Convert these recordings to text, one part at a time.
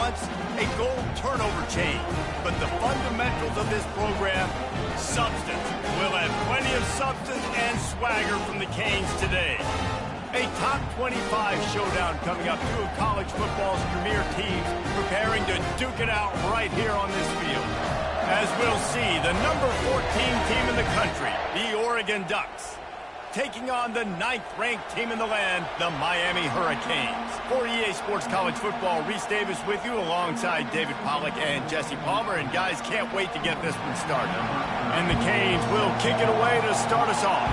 once a gold turnover chain. But the fundamentals of this program, substance. We'll have plenty of substance and swagger from the Canes today. A top 25 showdown coming up. Two of college football's premier teams preparing to duke it out right here on this field. As we'll see, the number 14 team in the country, the Oregon Ducks, taking on the 9th-ranked team in the land, the Miami Hurricanes. For EA Sports College Football, Reese Davis with you alongside David Pollack and Jesse Palmer. And guys, can't wait to get this one started. And the Canes will kick it away to start us off.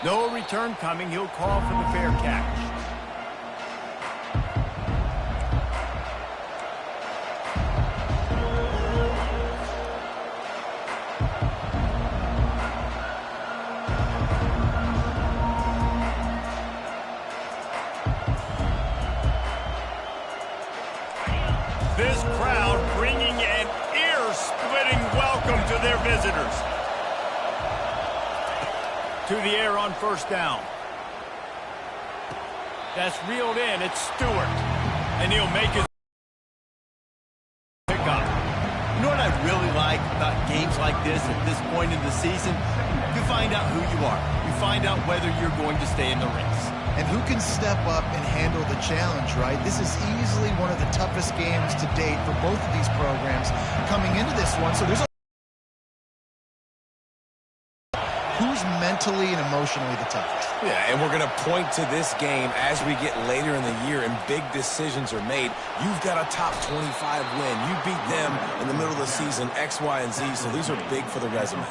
No return coming. He'll call for the fair catch. This crowd bringing an ear-splitting welcome to their visitors. To the air on first down. That's reeled in. It's Stewart. And he'll make his pickup. You know what I really like about games like this at this point in the season? You find out who you are. You find out whether you're going to stay in the race. And who can step up and handle the challenge, right? This is easily one of the toughest games to date for both of these programs coming into this one. So there's who's mentally and emotionally the toughest. Yeah, and we're going to point to this game as we get later in the year and big decisions are made. You've got a top 25 win. You beat them in the middle of the season, X, Y, and Z, so these are big for the resume.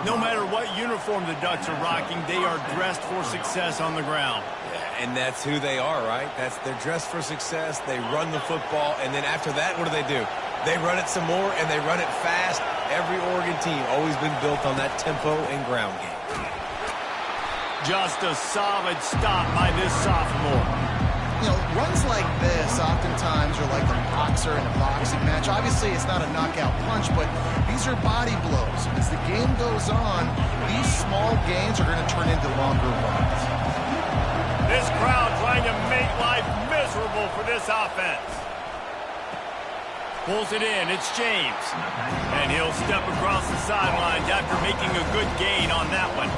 No matter what uniform the Ducks are rocking, they are dressed for success on the ground. Yeah, and that's who they are, right? They're dressed for success. They run the football, and then after that, what do? They run it some more, and they run it fast. Every Oregon team always been built on that tempo and ground game. Just a solid stop by this sophomore. You know, runs like this oftentimes are like a boxer in a boxing match. Obviously, it's not a knockout punch, but these are body blows. As the game goes on, these small gains are going to turn into longer runs. This crowd trying to make life miserable for this offense. Pulls it in. It's James. And he'll step across the sidelines after making a good gain on that one.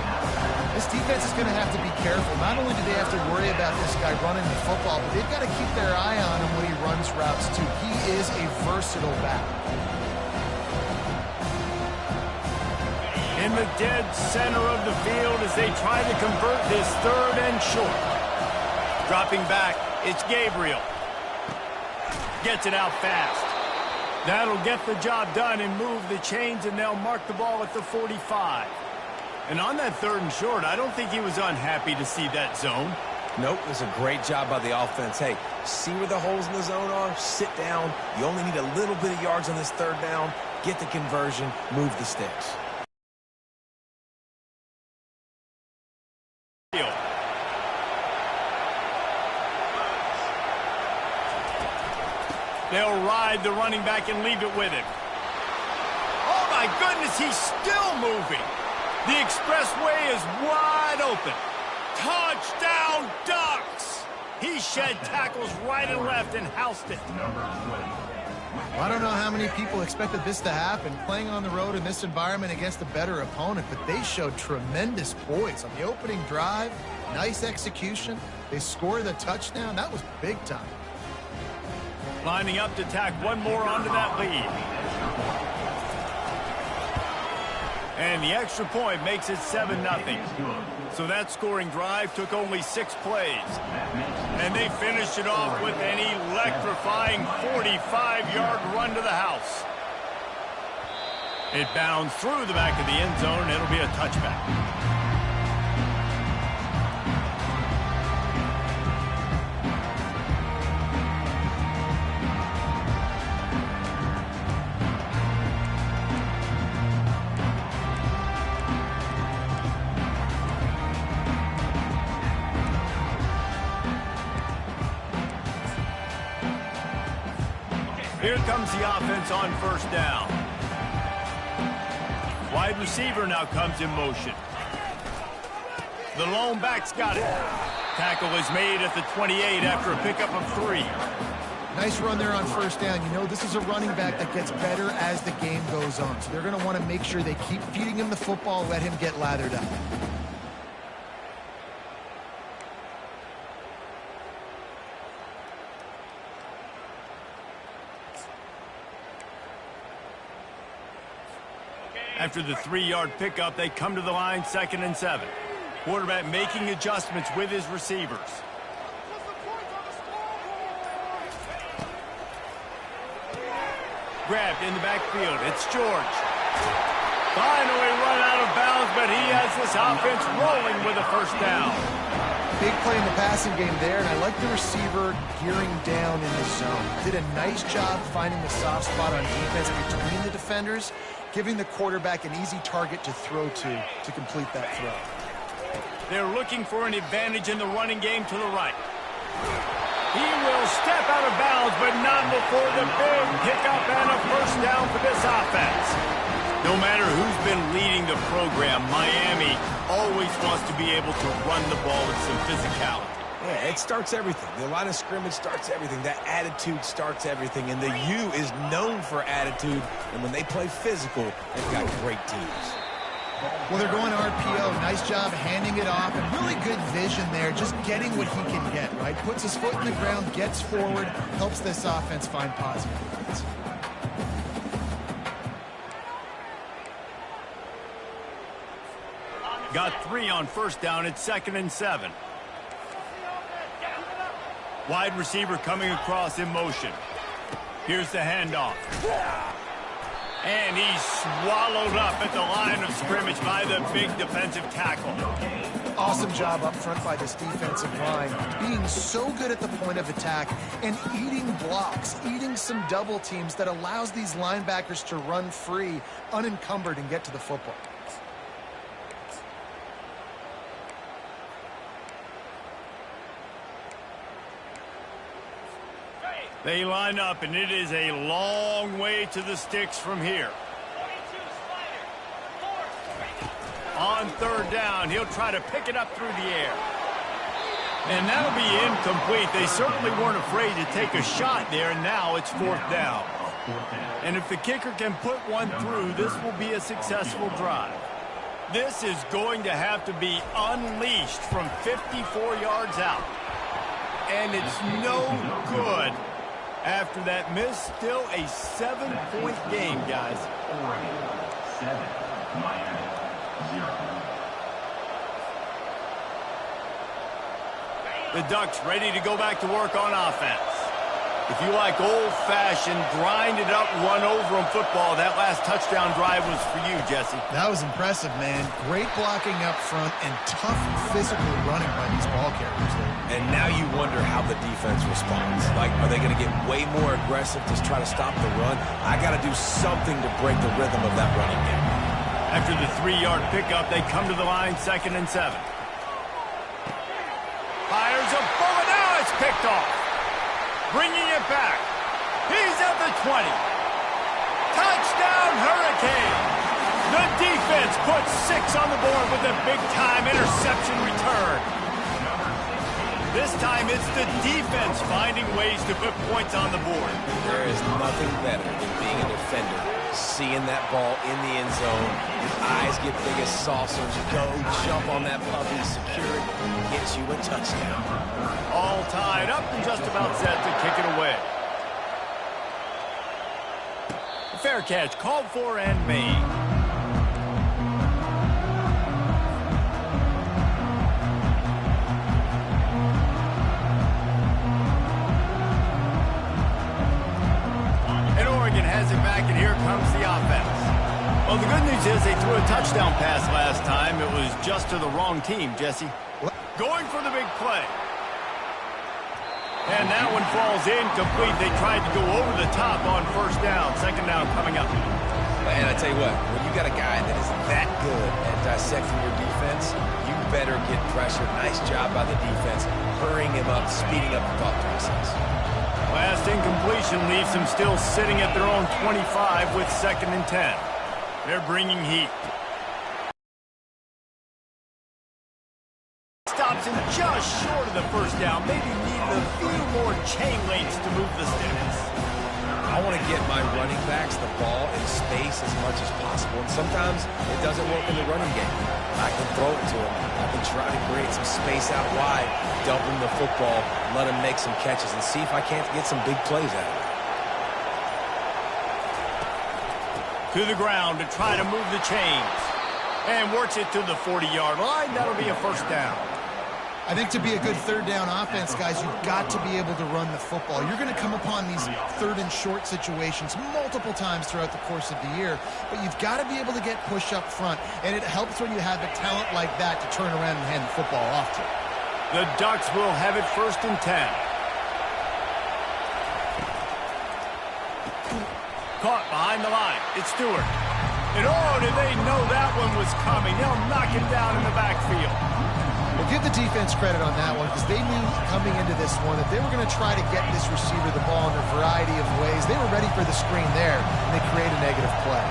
This defense is going to have to be careful. Not only do they have to worry about this guy running the football, but they've got to keep their eye on him when he runs routes, too. He is a versatile back. In the dead center of the field as they try to convert this third and short. Dropping back, it's Gabriel. Gets it out fast. That'll get the job done and move the chains, and they'll mark the ball at the 45. And on that third and short, I don't think he was unhappy to see that zone. Nope, it was a great job by the offense. Hey, see where the holes in the zone are? Sit down. You only need a little bit of yards on this third down. Get the conversion. Move the sticks. They'll ride the running back and leave it with him. Oh, my goodness, he's still moving. The expressway is wide open. Touchdown, Ducks! He shed tackles right and left and housed it. Well, I don't know how many people expected this to happen, playing on the road in this environment against a better opponent, but they showed tremendous poise on the opening drive. Nice execution. They scored the touchdown. That was big time. Lining up to tack one more onto that lead. And the extra point makes it 7-0. So that scoring drive took only 6 plays. And they finished it off with an electrifying 45-yard run to the house. It bounds through the back of the end zone. It'll be a touchback. Here comes the offense on first down. Wide receiver now comes in motion. The lone back's got it. Tackle is made at the 28 after a pickup of 3. Nice run there on first down. You know, this is a running back that gets better as the game goes on. So they're going to want to make sure they keep feeding him the football, let him get lathered up. After the 3-yard pickup, they come to the line, 2nd and 7. Quarterback making adjustments with his receivers. Grabbed in the backfield. It's George. Finally run out of bounds, but he has this offense rolling with a first down. Big play in the passing game there, and I like the receiver gearing down in the zone. Did a nice job finding the soft spot on defense between the defenders, giving the quarterback an easy target to throw to complete that throw. They're looking for an advantage in the running game to the right. He will step out of bounds, but not before the big pickup and a first down for this offense. No matter who's been leading the program, Miami always wants to be able to run the ball with some physicality. Yeah, it starts everything. The line of scrimmage starts everything. That attitude starts everything. And the U is known for attitude. And when they play physical, they've got great teams. Well, they're going RPO. Nice job handing it off. And really good vision there, just getting what he can get, right? Puts his foot in the ground, gets forward, helps this offense find positive points. Got 3 on first down. It's 2nd and 7. Wide receiver coming across in motion. Here's the handoff. And he's swallowed up at the line of scrimmage by the big defensive tackle. Awesome job up front by this defensive line, being so good at the point of attack and eating blocks, eating some double teams that allows these linebackers to run free, unencumbered, and get to the football. They line up, and it is a long way to the sticks from here. On third down, he'll try to pick it up through the air. And that'll be incomplete. They certainly weren't afraid to take a shot there, and now it's 4th down. And if the kicker can put one through, this will be a successful drive. This is going to have to be unleashed from 54 yards out. And it's no good. After that miss, still a 7-point game, guys. Oregon 7, Miami 0. The Ducks ready to go back to work on offense. If you like old-fashioned, grind-it-up, run-over-'em football, that last touchdown drive was for you, Jesse. That was impressive, man. Great blocking up front and tough physical running by these ball carriers there. And now you wonder how the defense responds. Like, are they going to get way more aggressive to try to stop the run? I got to do something to break the rhythm of that running game. After the 3-yard pickup, they come to the line, 2nd and 7. Fires a bullet. Now it's picked off. Bringing it back. He's at the 20. Touchdown, Hurricane. The defense puts 6 on the board with a big-time interception return. This time it's the defense finding ways to put points on the board. There is nothing better than being a defender, seeing that ball in the end zone. Your eyes get big as saucers. Go jump on that puppy, secure it, gets you a touchdown. All tied up and just about set to kick it away. Fair catch called for and made. And Oregon has it back, and here comes the offense. Well, the good news is they threw a touchdown pass last time. It was just to the wrong team, Jesse. Going for the big play. And that one falls incomplete. They tried to go over the top on first down. 2nd down coming up. And I tell you what, when you got a guy that is that good at dissecting your defense, you better get pressure. Nice job by the defense, hurrying him up, speeding up the thought process. Last incompletion leaves them still sitting at their own 25 with 2nd and 10. They're bringing heat. Johnson just short of the first down. Maybe needed a few more chain links to move the sticks. I want to get my running backs the ball in space as much as possible, and sometimes it doesn't work in the running game. I can throw it to them. I can try to create some space out wide, dump them the football, let them make some catches, and see if I can't get some big plays out of it. To the ground to try to move the chains. And works it to the 40-yard line. That'll be a first down. I think to be a good third down offense, guys, you've got to be able to run the football. You're going to come upon these third and short situations multiple times throughout the course of the year, but you've got to be able to get push up front, and it helps when you have a talent like that to turn around and hand the football off to. The Ducks will have it 1st and 10. Caught behind the line. It's Stewart. And oh, did they know that one was coming? They'll knock it down in the backfield. Well, give the defense credit on that one because they knew coming into this one that they were going to try to get this receiver the ball in a variety of ways. They were ready for the screen there, and they create a negative play.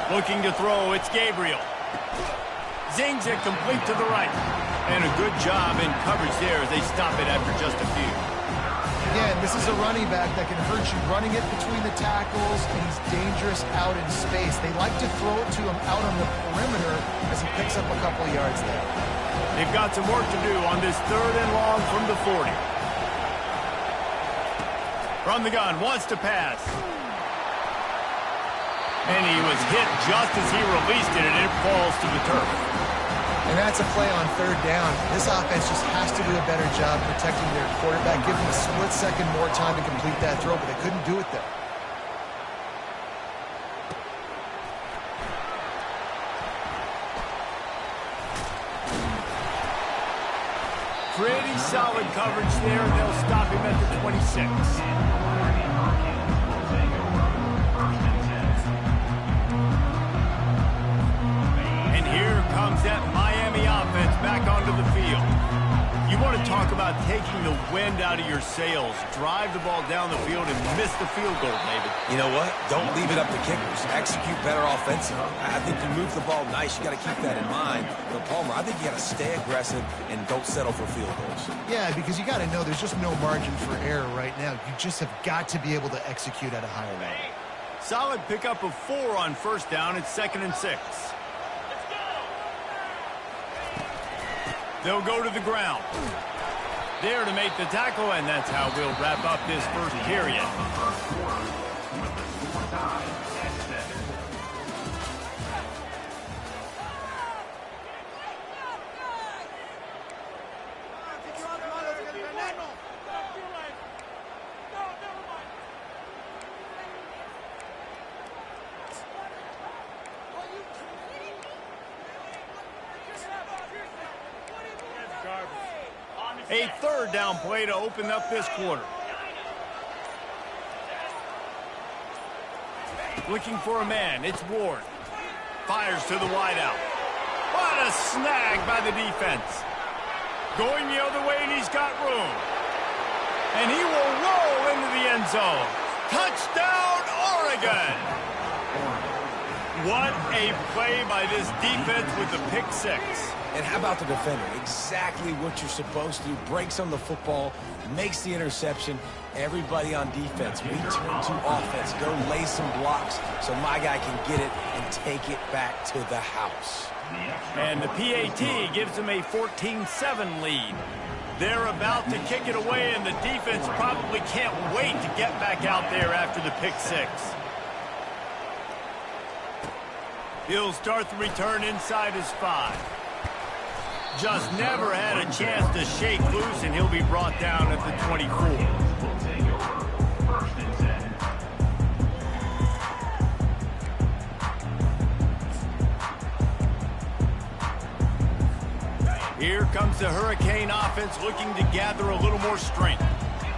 Looking to throw, it's Gabriel. Zings it complete to the right. And a good job in coverage there as they stop it after just a few. Again, this is a running back that can hurt you running it between the tackles, and he's dangerous out in space. They like to throw it to him out on the perimeter as he picks up a couple of yards there. They've got some work to do on this 3rd and long from the 40. From the gun, wants to pass. And he was hit just as he released it, and it falls to the turf. And that's a play on 3rd down. This offense just has to do a better job protecting their quarterback, give him a split second more time to complete that throw, but they couldn't do it there. Pretty solid coverage there, and they'll stop him at the 26. Comes that Miami offense back onto the field. You want to talk about taking the wind out of your sails. Drive the ball down the field and miss the field goal, David. You know what? Don't leave it up to kickers. Execute better offensively. I think you move the ball nice. You got to keep that in mind. But Palmer, I think you got to stay aggressive and don't settle for field goals. Yeah, because you got to know there's just no margin for error right now. You just have got to be able to execute at a higher level. Solid pickup of 4 on 1st down. It's 2nd and 6. They'll go to the ground. There to make the tackle, and that's how we'll wrap up this first period. A 3rd down play to open up this quarter. Looking for a man. It's Ward. Fires to the wideout. What a snag by the defense. Going the other way, and he's got room. And he will roll into the end zone. Touchdown, Oregon! What a play by this defense with the pick 6. And how about the defender? Exactly what you're supposed to do. Breaks on the football, makes the interception. Everybody on defense, we turn to offense. Go lay some blocks so my guy can get it and take it back to the house. And the PAT gives them a 14-7 lead. They're about to kick it away, and the defense probably can't wait to get back out there after the pick 6. He'll start the return inside his 5. Just never had a chance to shake loose, and he'll be brought down at the 24. Here comes the Hurricane offense looking to gather a little more strength.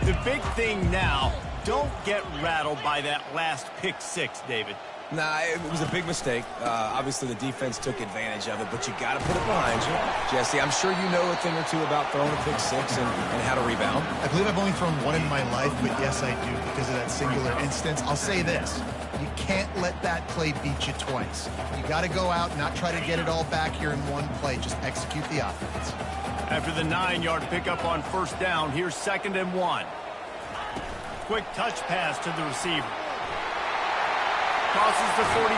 The big thing now, don't get rattled by that last pick 6, David. Nah, it was a big mistake. Obviously, the defense took advantage of it, but you got to put it behind you. Jesse, I'm sure you know a thing or two about throwing a pick six and how to rebound. I believe I've only thrown one in my life, but yes, I do because of that singular instance. I'll say this. You can't let that play beat you twice. You got to go out and not try to get it all back here in one play. Just execute the offense. After the 9-yard pickup on first down, here's 2nd and 1. Quick touch pass to the receiver. Crosses the 45.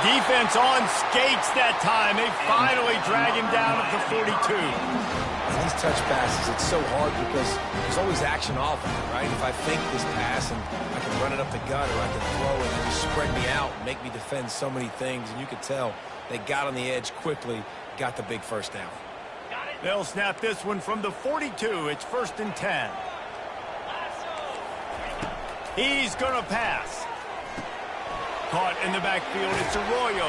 Defense on skates that time. They finally drag him down at the 42. These touch passes, it's so hard because there's always action off of it, right? If I think this pass and I can run it up the gut or I can throw it and just spread me out and make me defend so many things, and you could tell they got on the edge quickly, got the big first down. They'll snap this one from the 42. It's 1st and 10. He's going to pass. Caught in the backfield, it's Arroyo.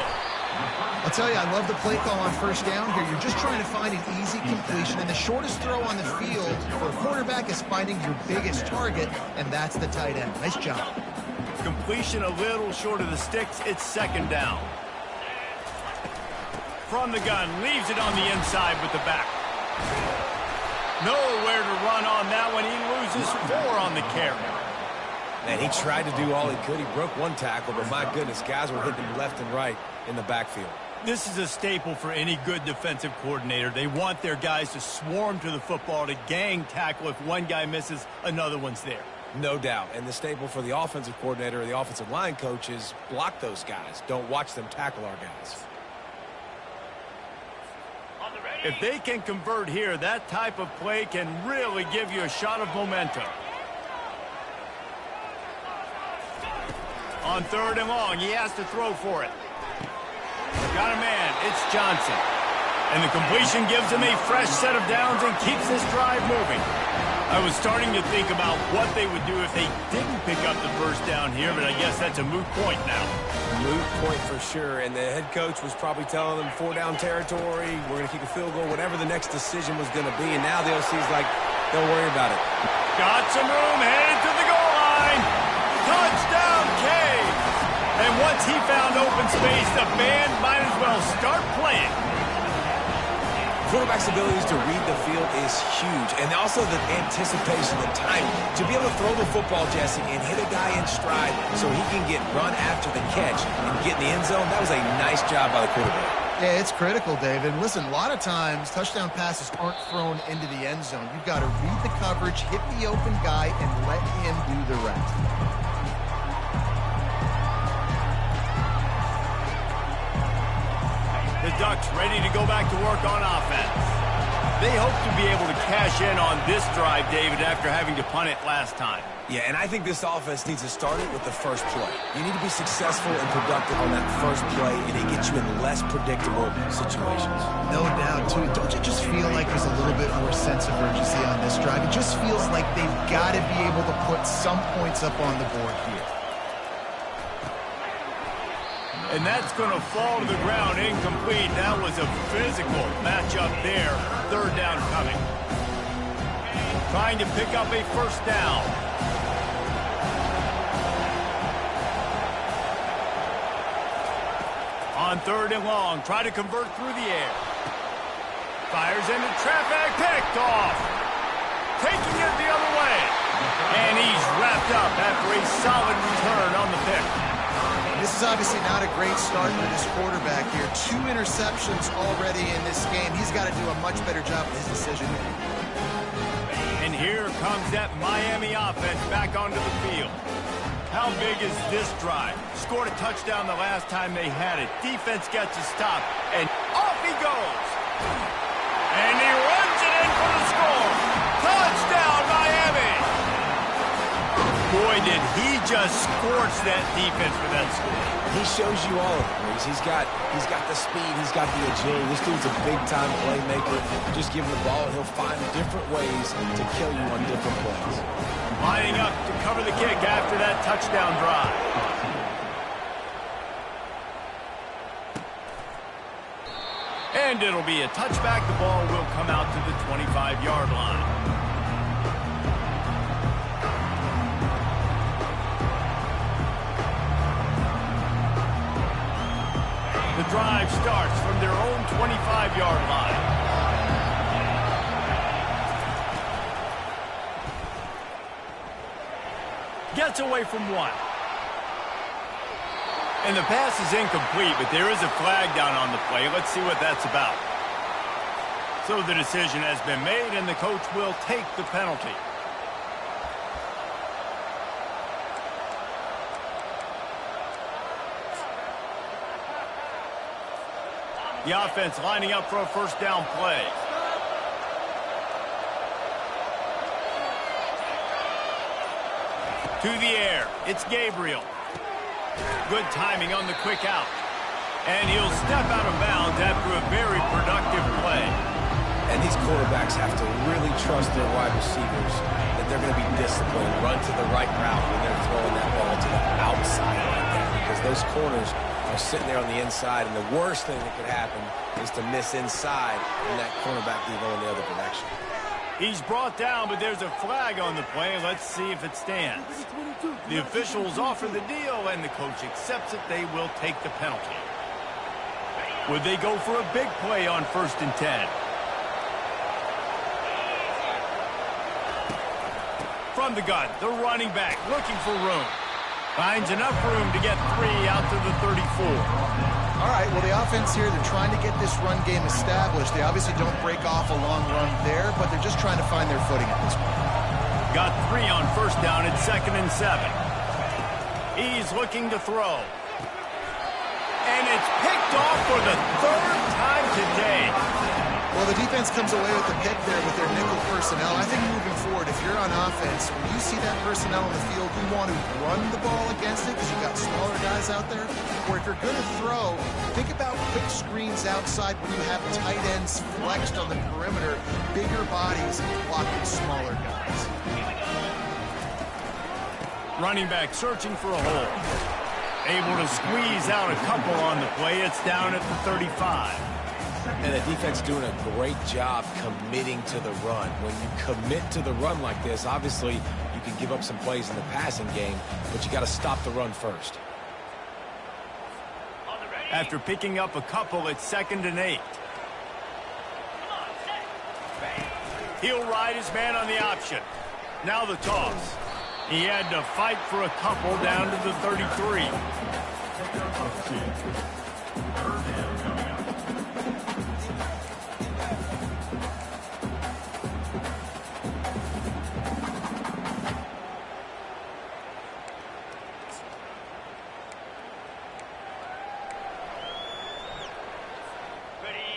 I'll tell you, I love the play call on first down here. You're just trying to find an easy completion, and the shortest throw on the field for a quarterback is finding your biggest target, and that's the tight end. Nice job. Completion a little short of the sticks. It's 2nd down. From the gun, leaves it on the inside with the back. Nowhere to run on that one. He loses 4 on the carry. Man, he tried to do all he could. He broke one tackle, but my goodness, guys were hitting him left and right in the backfield. This is a staple for any good defensive coordinator. They want their guys to swarm to the football, to gang tackle. If one guy misses, another one's there. No doubt. And the staple for the offensive coordinator or the offensive line coach is block those guys. Don't watch them tackle our guys. If they can convert here, that type of play can really give you a shot of momentum. On 3rd and long, he has to throw for it. Got a man, it's Johnson. And the completion gives him a fresh set of downs and keeps this drive moving. I was starting to think about what they would do if they didn't pick up the first down here, but I guess that's a moot point now. Moot point for sure, and the head coach was probably telling them 4-down territory, we're going to kick a field goal, whatever the next decision was going to be, and now the OC's like, don't worry about it. Got some room, headed to the goal line. Touchdown, Canes! And once he found open space, the band might as well start playing. Quarterback's abilities to read the field is huge, and also the anticipation, the timing. To be able to throw the football, Jesse, and hit a guy in stride so he can get run after the catch and get in the end zone, that was a nice job by the quarterback. Yeah, it's critical, David. Listen, a lot of times touchdown passes aren't thrown into the end zone. You've got to read the coverage, hit the open guy, and let him do the rest. The Ducks ready to go back to work on offense. They hope to be able to cash in on this drive, David, after having to punt it last time. Yeah, and I think this offense needs to start it with the first play. You need to be successful and productive on that first play, and it gets you in less predictable situations. No doubt, too. Don't you just feel like there's a little bit more sense of urgency on this drive? It just feels like they've got to be able to put some points up on the board here. And that's going to fall to the ground incomplete. That was a physical matchup there. 3rd down coming. Trying to pick up a first down. On 3rd and long, try to convert through the air. Fires into traffic, picked off. Taking it the other way. And he's wrapped up after a solid return on the pick. This is obviously not a great start for this quarterback here. 2 interceptions already in this game. He's got to do a much better job with his decision. And here comes that Miami offense back onto the field. How big is this drive? Scored a touchdown the last time they had it. Defense gets a stop, and off he goes. And he runs it in for the score. Touchdown, Miami! Boy, did he just scorch that defense for that score. He shows you all of it. He's got the speed, he's got the agility. This dude's a big-time playmaker. Just give him the ball, and he'll find different ways to kill you on different plays. Lining up to cover the kick after that touchdown drive. And it'll be a touchback. The ball will come out to the 25-yard line. drive starts from their own 25-yard line. Gets away from one. And the pass is incomplete, but there is a flag down on the play. Let's see what that's about. So the decision has been made, and the coach will take the penalty. The offense lining up for a first down play. To the air, it's Gabriel. Good timing on the quick out. And he'll step out of bounds after a very productive play. And these quarterbacks have to really trust their wide receivers that they're going to be disciplined, run to the right route when they're throwing that ball to the outside like that, because those corners are sitting there on the inside, and the worst thing that could happen is to miss inside and that cornerback be going the other direction. He's brought down, but there's a flag on the play. Let's see if it stands. The officials offer the deal, and the coach accepts it. They will take the penalty. Would they go for a big play on 1st and 10? From the gun, the running back looking for room. Finds enough room to get 3 out to the 34. All right, well, the offense here, they're trying to get this run game established. They obviously don't break off a long run there, but they're just trying to find their footing at this point. Got 3 on 1st down at 2nd and 7. He's looking to throw. And it's picked off for the 3rd time today. Well, the defense comes away with the pick there with their nickel personnel. I think moving forward, if you're on offense, when you see that personnel on the field, you want to run the ball against it because you've got smaller guys out there. Or if you're going to throw, think about quick screens outside when you have tight ends flexed on the perimeter, bigger bodies blocking smaller guys. Running back searching for a hole. Able to squeeze out a couple on the play. It's down at the 35. And the defense doing a great job committing to the run. When you commit to the run like this, obviously you can give up some plays in the passing game, but you got to stop the run first. After picking up a couple, it's 2nd and 8. He'll ride his man on the option. Now the toss. He had to fight for a couple down to the 33.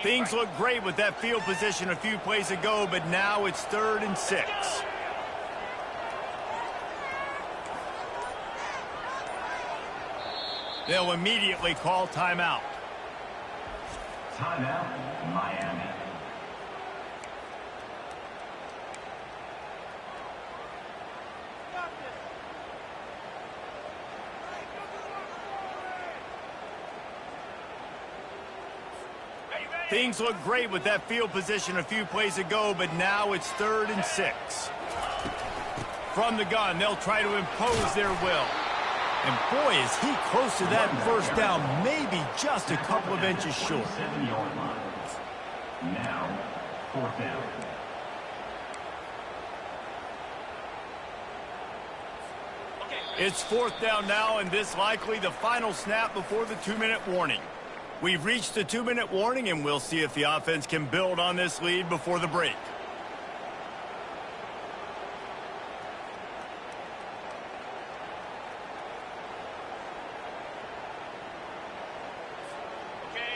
Things look great with that field position a few plays ago, but now it's 3rd and 6. They'll immediately call timeout. Timeout, Miami. Things look great with that field position a few plays ago, but now it's 3rd and 6. From the gun, they'll try to impose their will. And boy, is he close to that first down, maybe just a couple of inches short. 7-yard line. Now, 4th down. It's 4th down now, and this likely the final snap before the 2-minute warning. We've reached the 2-minute warning, and we'll see if the offense can build on this lead before the break.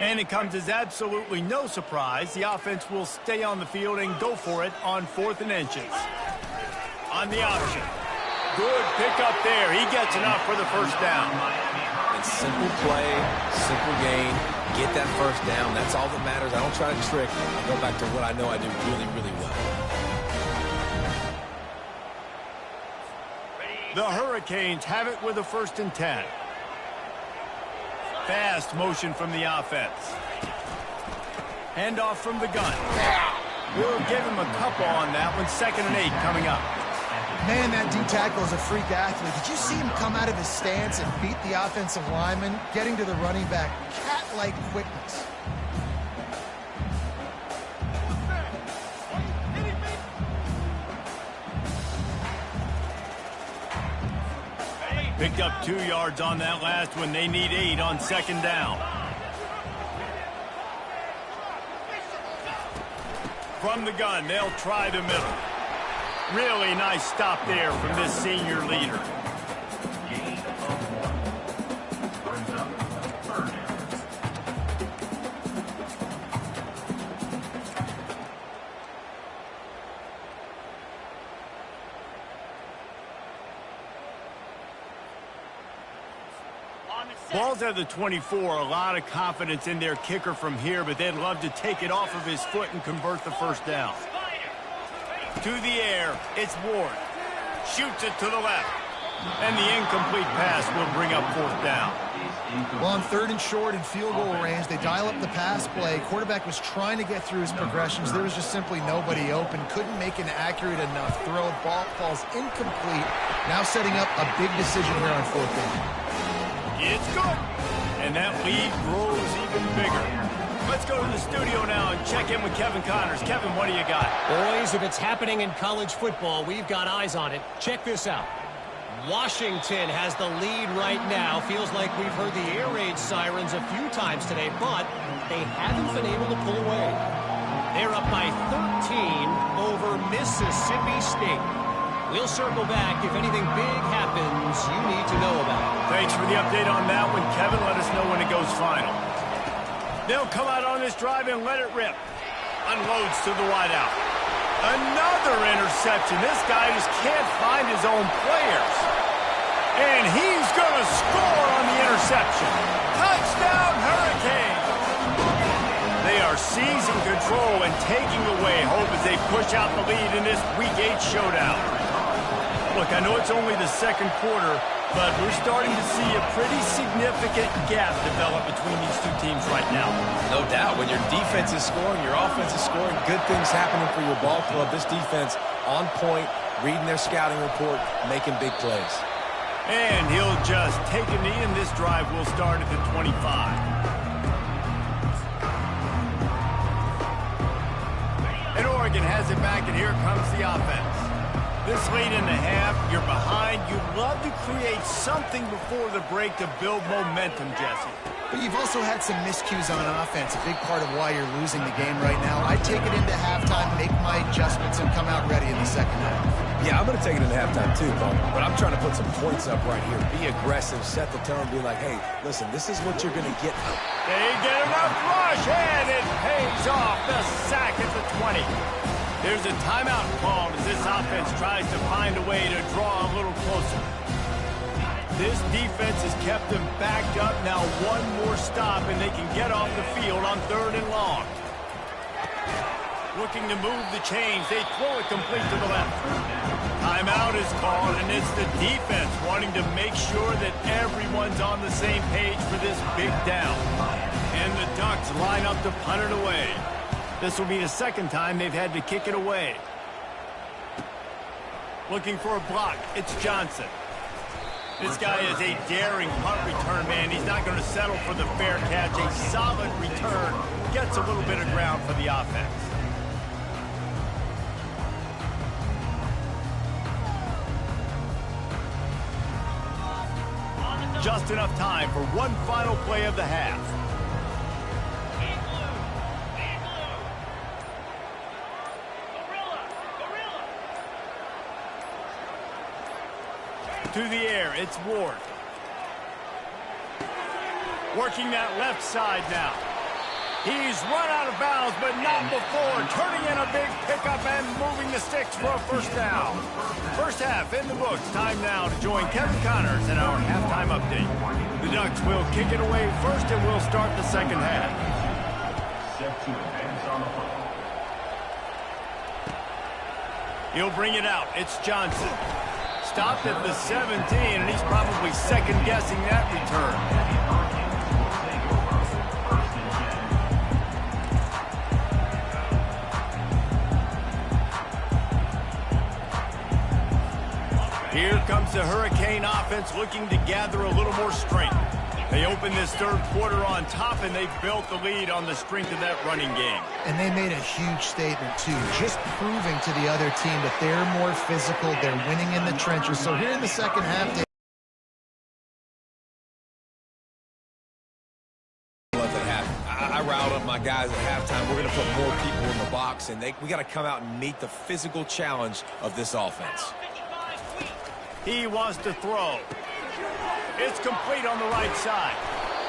And it comes as absolutely no surprise. The offense will stay on the field and go for it on 4th and inches. On the option. Good pickup there. He gets enough for the first down. And simple play, simple gain, get that first down. That's all that matters. I don't try to trick. I go back to what I know I do really, really well. The Hurricanes have it with a 1st and 10. Fast motion from the offense. Handoff from the gun. We'll give him a couple on that one. 2nd and 8 coming up. Man, that D-tackle is a freak athlete. Did you see him come out of his stance and beat the offensive lineman, getting to the running back, cat-like quickness. Picked up 2 yards on that last one. They need 8 on second down. From the gun, they'll try the middle. Really nice stop there from this senior leader. Gain of 1. Brings up third down. Ball's at the 24. A lot of confidence in their kicker from here, but they'd love to take it off of his foot and convert the first down. To the air, it's Ward. Shoots it to the left. And the incomplete pass will bring up fourth down. Well, on 3rd and short and field goal range, they dial up the pass play. Quarterback was trying to get through his progressions. There was just simply nobody open. Couldn't make an accurate enough throw. Ball falls incomplete. Now setting up a big decision here on 4th down. It's good. And that lead grows even bigger. Let's go to the studio now and check in with Kevin Connors. Kevin, what do you got? Boys, if it's happening in college football, we've got eyes on it. Check this out. Washington has the lead right now. Feels like we've heard the air raid sirens a few times today, but they haven't been able to pull away. They're up by 13 over Mississippi State. We'll circle back if anything big happens you need to know about. Thanks for the update on that one, Kevin. Let us know when it goes final. They'll come out on this drive and let it rip. Unloads to the wideout. Another interception. This guy just can't find his own players. And he's going to score on the interception. Touchdown, Hurricanes! They are seizing control and taking away hope as they push out the lead in this Week 8 showdown. Look, I know it's only the second quarter, but we're starting to see a pretty significant gap develop between these two teams right now. No doubt. When your defense is scoring, your offense is scoring, good things happening for your ball club. This defense on point, reading their scouting report, making big plays. And he'll just take a knee, and this drive will start at the 25. And Oregon has it back, and here comes the offense. This late in the half, you're behind. You'd love to create something before the break to build momentum, Jesse. But you've also had some miscues on offense, a big part of why you're losing the game right now. I take it into halftime, make my adjustments, and come out ready in the second half. Yeah, I'm going to take it into halftime too, Paul. But I'm trying to put some points up right here. Be aggressive, set the tone, be like, hey, listen, this is what you're going to get. They get enough rush, and it pays off. The sack at the 20. There's a timeout called as this offense tries to find a way to draw a little closer. This defense has kept them backed up. Now one more stop, and they can get off the field on 3rd and long. Looking to move the chains. They throw it complete to the left. Timeout is called, and it's the defense wanting to make sure that everyone's on the same page for this big down. And the Ducks line up to punt it away. This will be the second time they've had to kick it away. Looking for a block. It's Johnson. This guy is a daring punt return man. He's not going to settle for the fair catch. A solid return. Gets a little bit of ground for the offense. Just enough time for one final play of the half. To the air, it's Ward. Working that left side now. He's run out of bounds, but not before. Turning in a big pickup and moving the sticks for a first down. First half in the books. Time now to join Kevin Connors in our halftime update. The Ducks will kick it away first, and we'll start the second half. Set to advance on the football. He'll bring it out. It's Johnson. Stopped at the 17, and he's probably second-guessing that return. Here comes the Hurricane offense looking to gather a little more strength. They opened this third quarter on top, and they built the lead on the strength of that running game. And they made a huge statement, too, just proving to the other team that they're more physical, they're winning in the trenches. So here in the second half, they I riled up my guys at halftime. We're going to put more people in the box, and we got to come out and meet the physical challenge of this offense. He wants to throw. It's complete on the right side.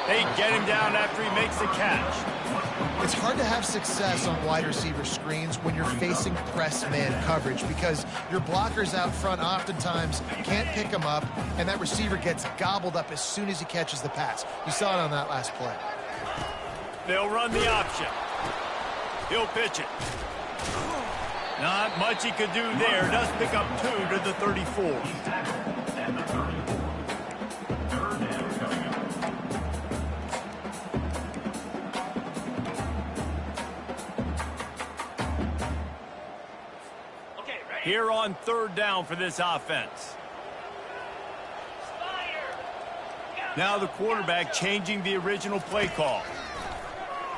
They get him down after he makes the catch. It's hard to have success on wide receiver screens when you're facing press man coverage because your blockers out front oftentimes can't pick him up, and that receiver gets gobbled up as soon as he catches the pass. You saw it on that last play. They'll run the option. He'll pitch it. Not much he could do there. Does pick up 2 to the 34. Here on third down for this offense. Now the quarterback changing the original play call.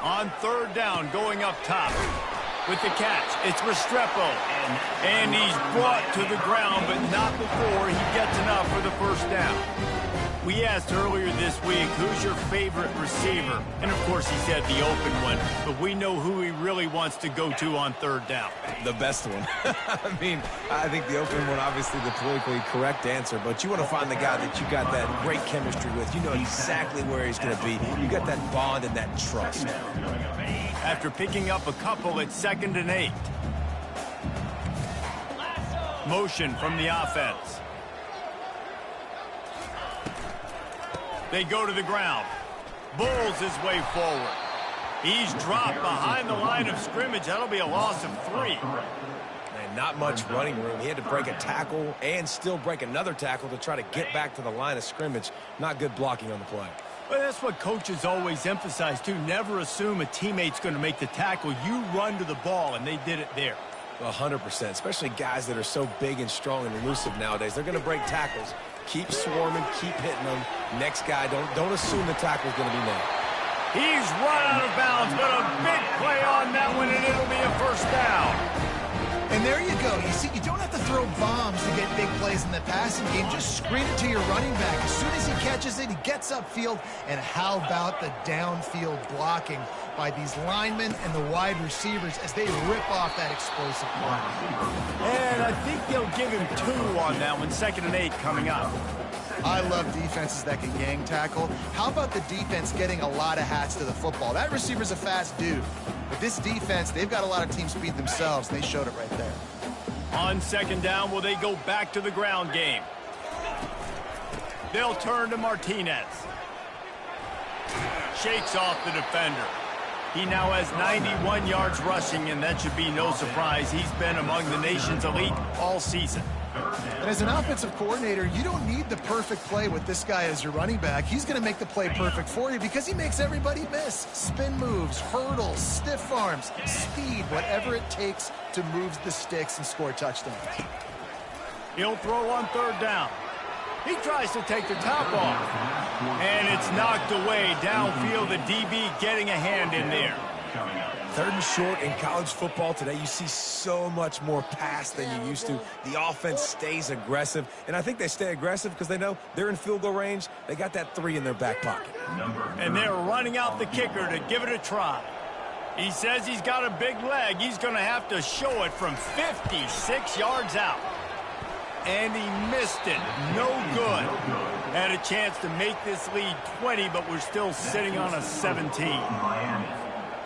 On third down, going up top. With the catch, it's Restrepo. And he's brought to the ground, but not before he gets enough for the first down. We asked earlier this week, who's your favorite receiver? And, of course, he said the open one. But we know who he really wants to go to on third down. The best one. I mean, I think the open one, obviously the politically correct answer, but you want to find the guy that you got that great chemistry with. You know exactly where he's going to be. You got that bond and that trust. After picking up a couple, it's 2nd and 8. Motion from the offense. They go to the ground. Bulls his way forward. He's dropped behind the line of scrimmage. That'll be a loss of 3. And not much running room. He had to break a tackle and still break another tackle to try to get back to the line of scrimmage. Not good blocking on the play. Well, that's what coaches always emphasize, too. Never assume a teammate's going to make the tackle. You run to the ball, and they did it there. 100%, especially guys that are so big and strong and elusive nowadays. They're going to break tackles. Keep swarming, keep hitting them. Next guy, don't assume the tackle's going to be made. He's run out of bounds, but a big play on that one, and it'll be a first down. And there you go. You see, you don't have to throw bombs to get big plays in the passing game. Just screen it to your running back. As soon as he catches it, he gets upfield. And how about the downfield blocking by these linemen and the wide receivers as they rip off that explosive play. And I think they'll give him 2 on that one. 2nd and 8 coming up. I love defenses that can gang tackle. How about the defense getting a lot of hats to the football? That receiver's a fast dude. But this defense, they've got a lot of teams beat themselves. They showed it right there. On 2nd down, will they go back to the ground game? They'll turn to Martinez. Shakes off the defender. He now has 91 yards rushing, and that should be no surprise. He's been among the nation's elite all season. And as an offensive coordinator, you don't need the perfect play with this guy as your running back. He's going to make the play perfect for you because he makes everybody miss. Spin moves, hurdles, stiff arms, speed, whatever it takes to move the sticks and score touchdowns. He'll throw on 3rd down. He tries to take the top off. And it's knocked away downfield. The DB getting a hand in there. 3rd and short in college football today. You see so much more pass than you used to. The offense stays aggressive, and I think they stay aggressive because they know they're in field goal range. They got that 3 in their back pocket. And they're running out the kicker to give it a try. He says he's got a big leg. He's going to have to show it from 56 yards out. And he missed it. No good. Had a chance to make this lead 20, but we're still sitting on a 17.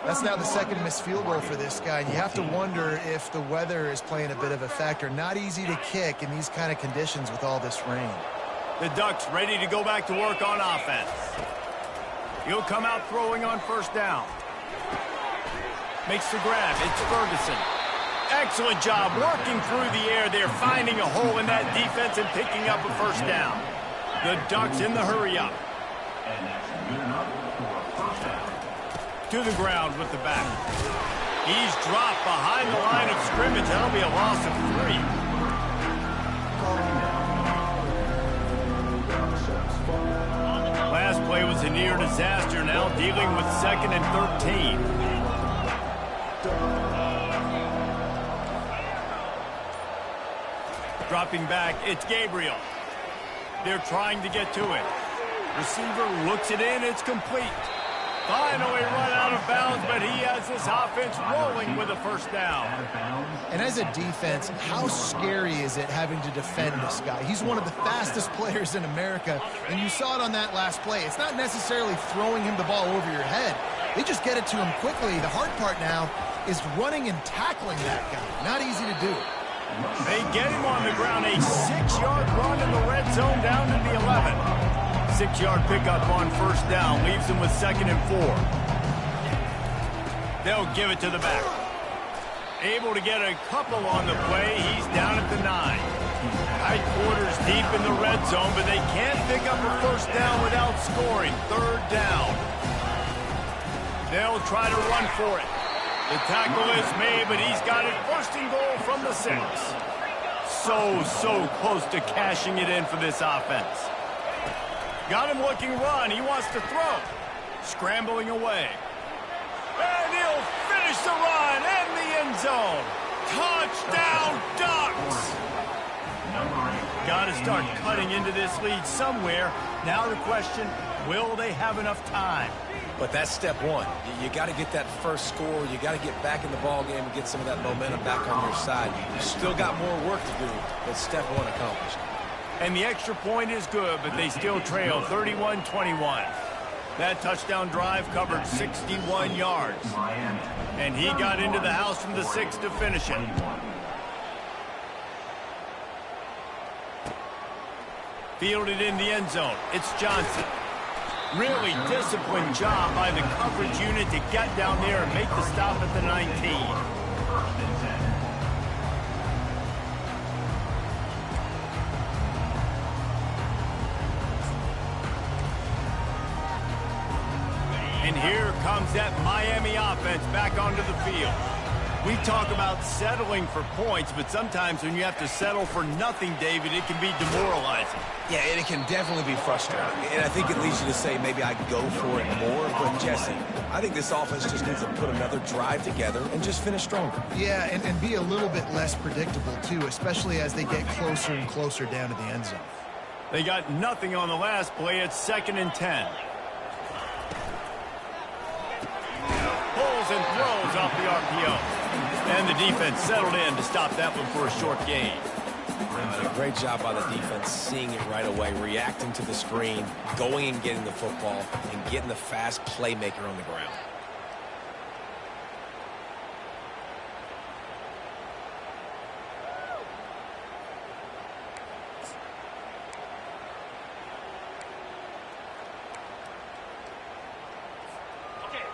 That's now the 2nd missed field goal for this guy. You have to wonder if the weather is playing a bit of a factor. Not easy to kick in these kind of conditions with all this rain. The Ducks ready to go back to work on offense. He'll come out throwing on 1st down. Makes the grab. It's Ferguson. Excellent job working through the air there, finding a hole in that defense and picking up a 1st down. The Ducks in the hurry-up. To the ground with the back. He's dropped behind the line of scrimmage. That'll be a loss of 3. Last play was an near disaster now, dealing with 2nd and 13. Dropping back, it's Gabriel. They're trying to get to it. Receiver looks it in, it's complete. Finally run out of bounds, but he has this offense rolling with a first down. And as a defense, how scary is it having to defend this guy? He's one of the fastest players in America, and you saw it on that last play. It's not necessarily throwing him the ball over your head. They just get it to him quickly. The hard part now is running and tackling that guy. Not easy to do. They get him on the ground, a 6-yard run in the red zone down to the 11. 6-yard pickup on first down, leaves them with 2nd and 4. They'll give it to the back. Able to get a couple on the play, he's down at the 9. Tight quarters deep in the red zone, but they can't pick up a first down without scoring. 3rd down. They'll try to run for it. The tackle is made, but he's got it 1st and goal from the 6. So close to cashing it in for this offense. Got him looking run. He wants to throw. Scrambling away. And he'll finish the run in the end zone. Touchdown, Ducks! Got to start cutting into this lead somewhere. Now the question, will they have enough time? But that's step one. You got to get that first score. You got to get back in the ball game and get some of that momentum back on your side. You still got more work to do, but step one accomplished. And the extra point is good, but they still trail 31-21. That touchdown drive covered 61 yards. And he got into the house from the 6 to finish it. Fielded in the end zone. It's Johnson. Really disciplined job by the coverage unit to get down there and make the stop at the 19. And here comes that Miami offense back onto the field. We talk about settling for points, but sometimes when you have to settle for nothing, David, it can be demoralizing. Yeah, and it can definitely be frustrating. And I think it leads you to say maybe I go for it more. But, Jesse, I think this offense just needs to put another drive together and just finish stronger. Yeah, and be a little bit less predictable, too, especially as they get closer and closer down to the end zone. They got nothing on the last play. It's 2nd and 10. Pulls and throws off the RPO. And the defense settled in to stop that one for a short gain. A great job by the defense, seeing it right away, reacting to the screen, going and getting the football, and getting the fast playmaker on the ground.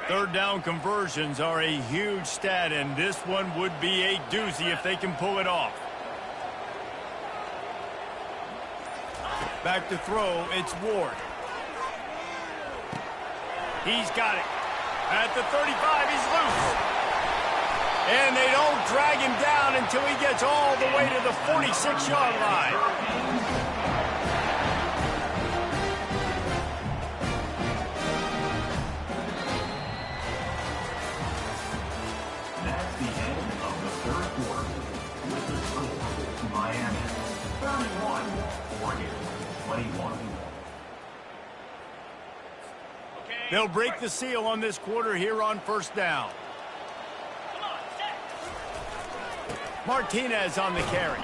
Third down conversions are a huge stat, and this one would be a doozy if they can pull it off. Back to throw, it's Ward. He's got it. At the 35, he's loose. And they don't drag him down until he gets all the way to the 46-yard line. That's the end of the 3rd quarter. With the score, Miami 31, Oregon 21. They'll break the seal on this quarter here on first down. Martinez on the carry.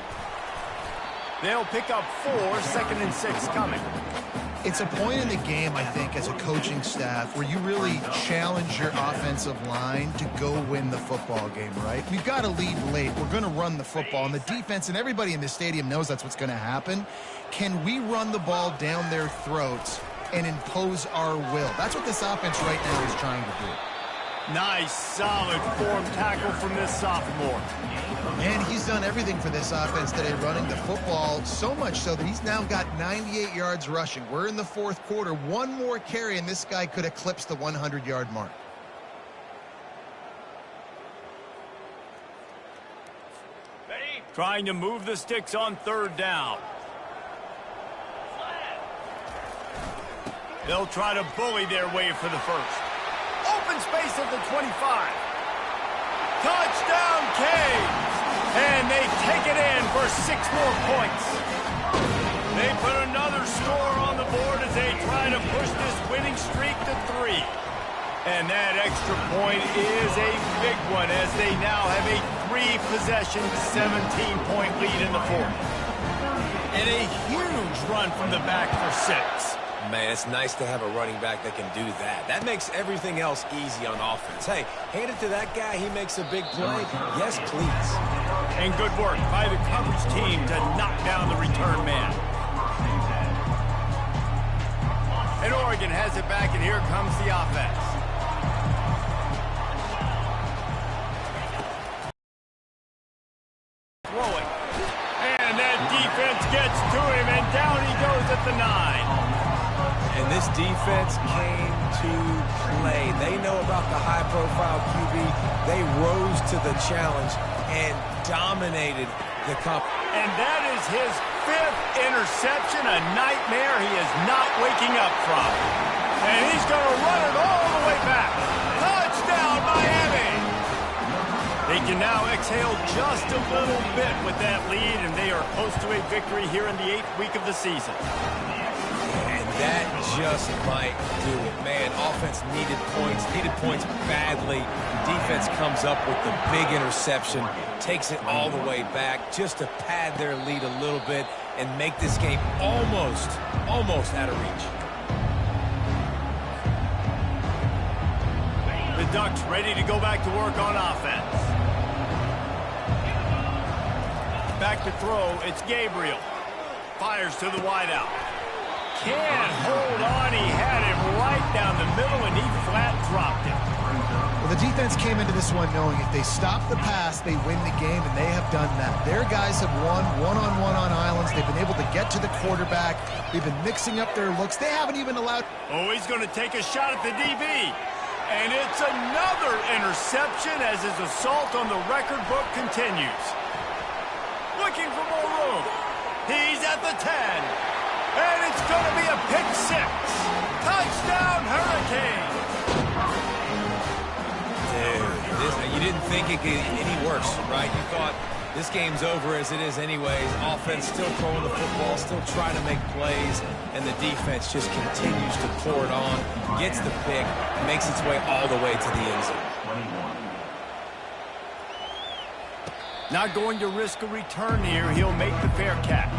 They'll pick up 4, 2nd and 6 coming. It's a point in the game, I think, as a coaching staff where you really challenge your offensive line to go win the football game, right? We've got to lead late. We're going to run the football, and the defense and everybody in the stadium knows that's what's going to happen. Can we run the ball down their throats and impose our will? That's what this offense right now is trying to do. Nice, solid form tackle from this sophomore. And he's done everything for this offense today, running the football, so much so that he's now got 98 yards rushing. We're in the 4th quarter. One more carry, and this guy could eclipse the 100-yard mark. Trying to move the sticks on 3rd down. They'll try to bully their way for the first. Open space at the 25. Touchdown, Canes! And they take it in for 6 more points. They put another score on the board as they try to push this winning streak to 3. And that extra point is a big one as they now have a 3-possession, 17-point lead in the fourth. And a huge run from the back for 6. Man, it's nice to have a running back that can do that. That makes everything else easy on offense. Hey, hand it to that guy. He makes a big play. Yes, please. And good work by the coverage team to knock down the return man. And Oregon has it back, and here comes the offense. Throwing. And that defense gets to him, and down he goes at the 9. And this defense came to play. They know about the high-profile QB. They rose to the challenge and dominated the competition. And that is his 5th interception, a nightmare he is not waking up from. And he's going to run it all the way back. Touchdown, Miami! They can now exhale just a little bit with that lead, and they are close to a victory here in the 8th week of the season. That just might do it. Man, offense needed points badly. Defense comes up with the big interception, takes it all the way back just to pad their lead a little bit and make this game almost out of reach. The Ducks ready to go back to work on offense. Back to throw, it's Gabriel. Fires to the wideout. Can't hold on. He had him right down the middle, and he flat dropped it. Well, the defense came into this one knowing if they stop the pass, they win the game, and they have done that. Their guys have won one-on-one on islands. They've been able to get to the quarterback. They've been mixing up their looks. They haven't even allowed... Oh, he's going to take a shot at the DB. And it's another interception as his assault on the record book continues. Looking for more room. He's at the 10. And it's going to be a pick 6. Touchdown, Hurricane. Dude, you didn't think it could get any worse, right? You thought this game's over as it is anyways. Offense still throwing the football, still trying to make plays, and the defense just continues to pour it on, gets the pick, makes its way all the way to the end zone. Not going to risk a return here. He'll make the fair catch.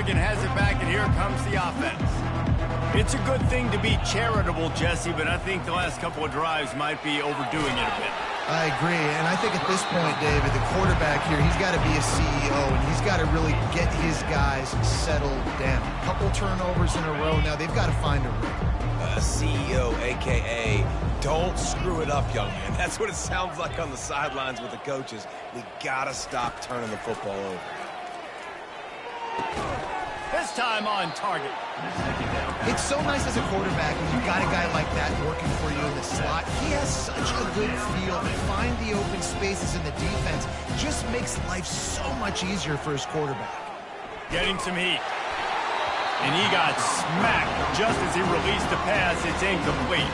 Oregon has it back, and here comes the offense. It's a good thing to be charitable, Jesse, but I think the last couple of drives might be overdoing it a bit. I agree, and I think at this point, David, the quarterback here, he's got to be a CEO, and he's got to really get his guys settled down. A couple turnovers in a row now. They've got to find a rhythm. CEO, a.k.a. don't screw it up, young man. That's what it sounds like on the sidelines with the coaches. We got to stop turning the football over. This time on target. It's so nice as a quarterback when you've got a guy like that working for you in the slot. He has such a good feel to find the open spaces in the defense. Just makes life so much easier for his quarterback. Getting some heat. And he got smacked just as he released the pass. It's incomplete.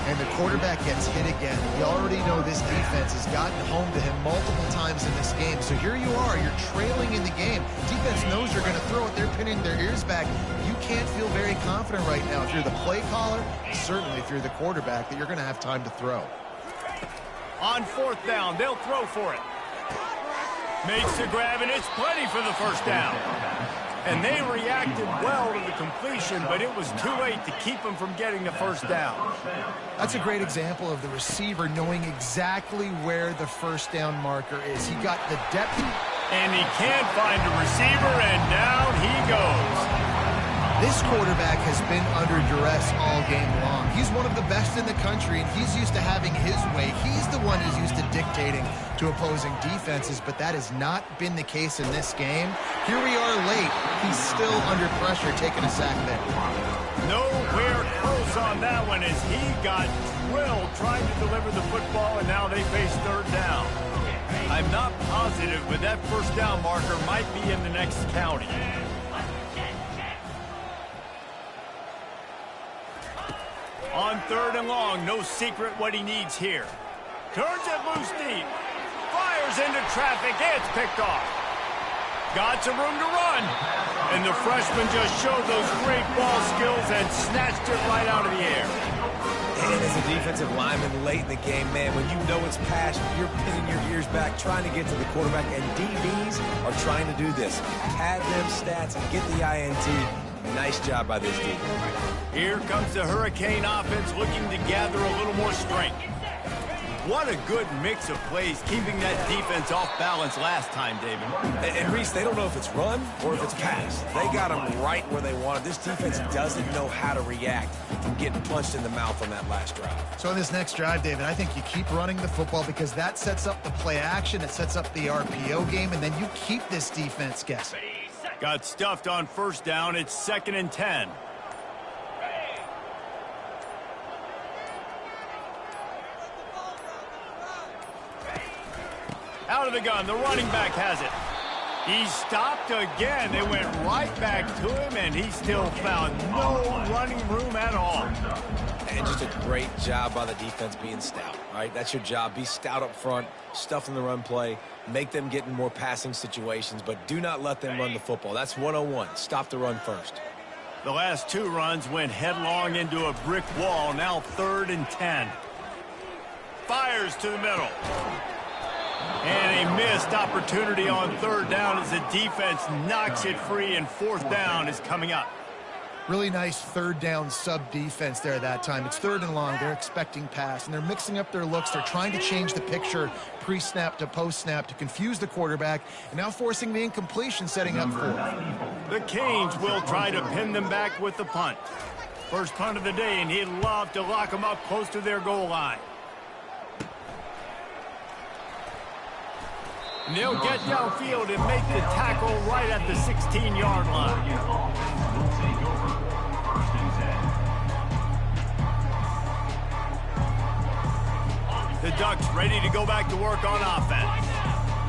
And the quarterback gets hit again. We already know this defense has gotten home to him multiple times in this game. So here you are, you're trailing in the game. Defense knows you're going to throw it. They're pinning their ears back. You can't feel very confident right now if you're the play caller, certainly if you're the quarterback, that you're going to have time to throw. On 4th down, they'll throw for it. Makes the grab, and it's plenty for the first down. And they reacted well to the completion, but it was too late to keep them from getting the first down. That's a great example of the receiver knowing exactly where the first down marker is. He got the depth. And he can't find a receiver, and down he goes. This quarterback has been under duress all game long. He's one of the best in the country, and he's used to having his way. He's the one who's used to dictating to opposing defenses, but that has not been the case in this game. Here we are late. He's still under pressure, taking a sack there. Nowhere close on that one as he got drilled trying to deliver the football, and now they face third down. I'm not positive, but that first down marker might be in the next county. On third and long, no secret what he needs here. Turns it loose deep. Fires into traffic. It's picked off. Got some room to run. And the freshman just showed those great ball skills and snatched it right out of the air. And as a defensive lineman late in the game, man, when you know it's passed, you're pinning your ears back, trying to get to the quarterback, and DBs are trying to do this. Pad them stats and get the INT. Nice job by this D. Here comes the Hurricane offense looking to gather a little more strength. What a good mix of plays, keeping that defense off balance last time, David. And Reese, they don't know if it's run or if it's pass. They got them right where they want it. This defense doesn't know how to react from getting punched in the mouth on that last drive. So in this next drive, David, I think you keep running the football because that sets up the play action, it sets up the RPO game, and then you keep this defense guessing. Got stuffed on first down. It's 2nd and 10. Out of the gun, the running back has it. He stopped again. They went right back to him, and he still found no running room at all. And just a great job by the defense being stout, right? That's your job. Be stout up front, stuff in the run play, make them get in more passing situations, but do not let them run the football. That's 101. Stop the run first. The last two runs went headlong into a brick wall. Now 3rd and 10. Fires to the middle. And a missed opportunity on third down as the defense knocks it free, and 4th down is coming up. Really nice third down sub defense there that time. It's 3rd and long. They're expecting pass, and they're mixing up their looks. They're trying to change the picture pre-snap to post-snap to confuse the quarterback, and now forcing the incompletion, setting up 4th. The Canes will try to pin them back with the punt. First punt of the day, and he'd love to lock them up close to their goal line. And they'll get downfield and make the tackle right at the 16-yard line. The Ducks ready to go back to work on offense.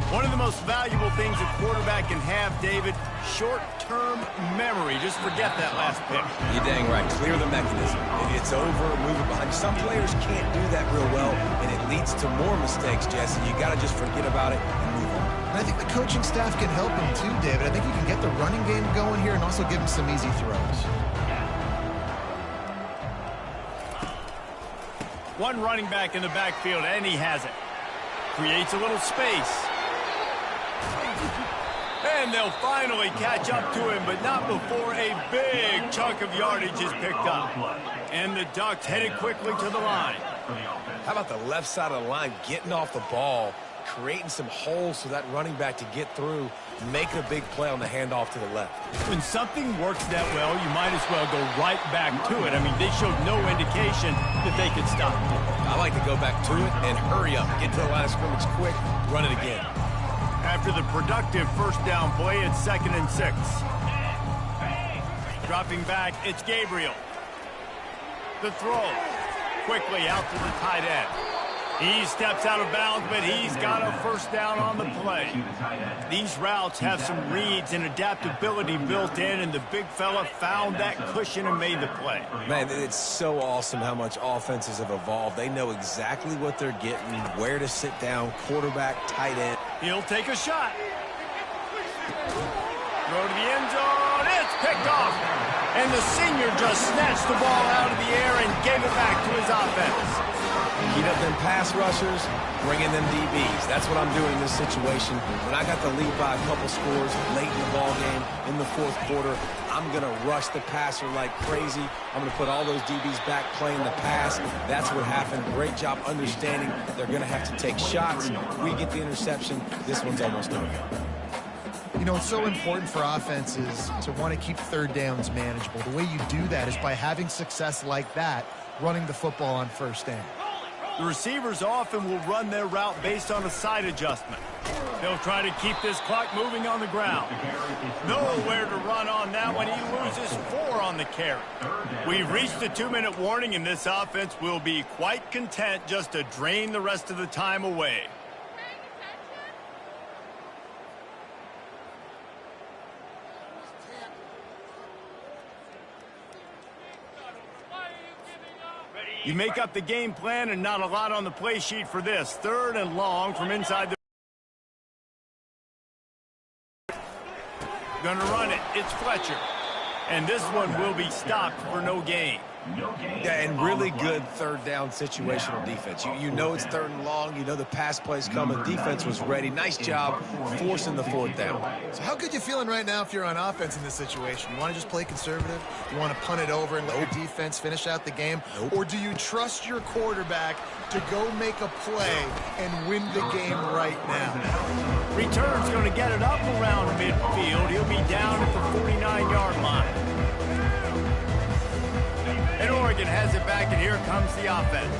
One of the most valuable things a quarterback can have, David, short-term memory. Just forget that last pick. You're dang right. Clear the mechanism. It's over, move it behind. Some players can't do that real well, and it leads to more mistakes, Jesse. You got to just forget about it and move on. And I think the coaching staff can help him too, David. I think you can get the running game going here and also give him some easy throws. One running back in the backfield, and he has it. Creates a little space. And they'll finally catch up to him, but not before a big chunk of yardage is picked up. And the Ducks headed quickly to the line. How about the left side of the line getting off the ball, creating some holes for that running back to get through, making a big play on the handoff to the left. When something works that well, you might as well go right back to it. I mean, they showed no indication that they could stop it. I like to go back to it and hurry up. Get to the line of scrimmage quick, run it again. After the productive first down play, it's 2nd and 6. Dropping back, it's Gabriel. The throw. Quickly out to the tight end. He steps out of bounds, but he's got a first down on the play. These routes have some reads and adaptability built in, and the big fella found that cushion and made the play. Man, it's so awesome how much offenses have evolved. They know exactly what they're getting, where to sit down, quarterback, tight end. He'll take a shot. Throw to the end zone. It's picked off. And the senior just snatched the ball out of the air and gave it back to his offense. Heat up them pass rushers, bring in them DBs. That's what I'm doing in this situation. When I got the lead by a couple scores late in the ball game, in the 4th quarter, I'm going to rush the passer like crazy. I'm going to put all those DBs back playing the pass. That's what happened. Great job understanding they're going to have to take shots. We get the interception. This one's almost over. You know, it's so important for offenses to want to keep third downs manageable. The way you do that is by having success like that running the football on first down. The receivers often will run their route based on a side adjustment. They'll try to keep this clock moving on the ground. Nowhere to run on that one. He loses 4 on the carry. We've reached the 2-minute warning, and this offense will be quite content just to drain the rest of the time away. You make up the game plan and not a lot on the play sheet for this. 3rd and long from inside the... Gonna run it. It's Fletcher. And this one will be stopped for no gain. Yeah, and really good 3rd down situational defense. You know it's 3rd and long. You know the pass play's coming. Defense was ready. Nice job forcing the 4th down. So how good you feeling right now if you're on offense in this situation? You want to just play conservative? You want to punt it over and let your defense finish out the game? Or do you trust your quarterback to go make a play and win the game right now? Return's going to get it up around midfield. He'll be down at the 49-yard line. And Oregon has it back, and here comes the offense.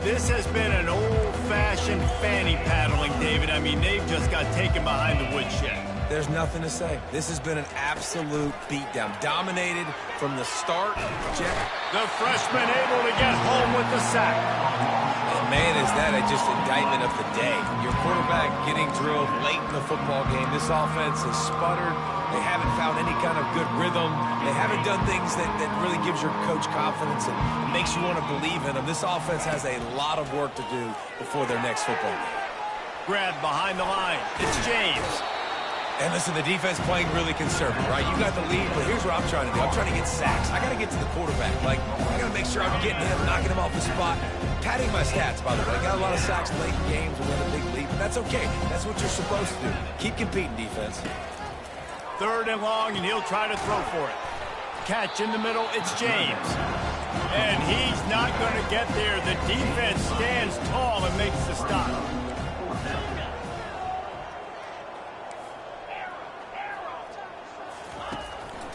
This has been an old-fashioned fanny paddling, David. I mean, they've just got taken behind the woodshed. There's nothing to say. This has been an absolute beatdown. Dominated from the start. The freshman able to get home with the sack. And man, is that just indictment of the day. Your quarterback getting drilled late in the football game. This offense has sputtered. They haven't found any kind of good rhythm. They haven't done things that really gives your coach confidence and makes you want to believe in them. This offense has a lot of work to do before their next football game. Grab behind the line. It's James. And listen, the defense playing really conservative, right? You got the lead, but here's what I'm trying to do. I'm trying to get sacks. I got to get to the quarterback. Like, I got to make sure I'm getting him, knocking him off the spot. Padding my stats, by the way. Got a lot of sacks late in games and win a big lead, but that's okay. That's what you're supposed to do. Keep competing, defense. 3rd and long, and he'll try to throw for it. Catch in the middle, it's James. And he's not going to get there. The defense stands tall and makes the stop.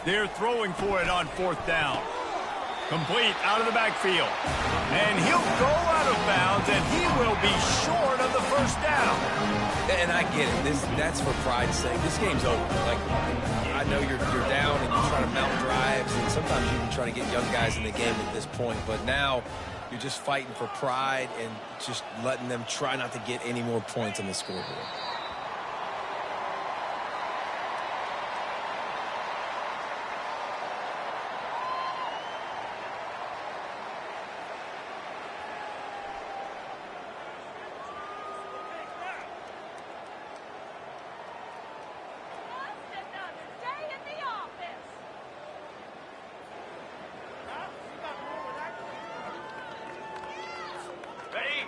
They're throwing for it on 4th down. Complete out of the backfield. And he'll go out of bounds, and he will be short of the 1st down. And I get it. That's for pride's sake. This game's over. Like, I know you're down and you're trying to mount drives, and sometimes you're even trying to get young guys in the game at this point. But now you're just fighting for pride and just letting them try not to get any more points on the scoreboard.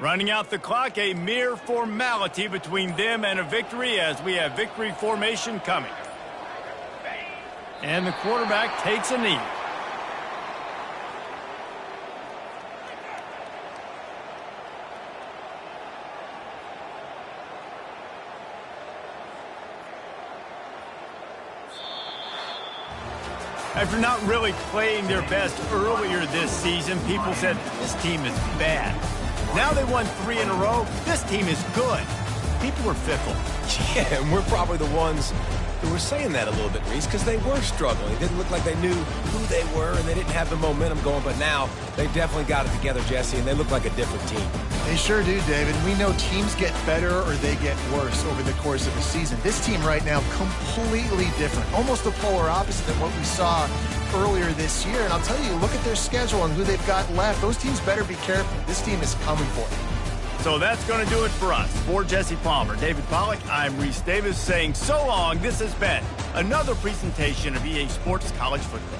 Running out the clock, a mere formality between them and a victory as we have victory formation coming. And the quarterback takes a knee. After not really playing their best earlier this season, people said this team is bad. Now they won 3 in a row. This team is good. People were fickle. Yeah, and we're probably the ones who were saying that a little bit, Reese, because they were struggling. It didn't look like they knew who they were, and they didn't have the momentum going. But now they definitely got it together, Jesse, and they look like a different team. They sure do, David. We know teams get better or they get worse over the course of a season. This team right now, completely different. Almost the polar opposite than what we saw earlier this year. And I'll tell you, look at their schedule and who they've got left. Those teams better be careful. This team is coming for it. So that's going to do it for us. For Jesse Palmer, David Pollack, I'm Reese Davis saying so long. This has been another presentation of EA Sports College Football.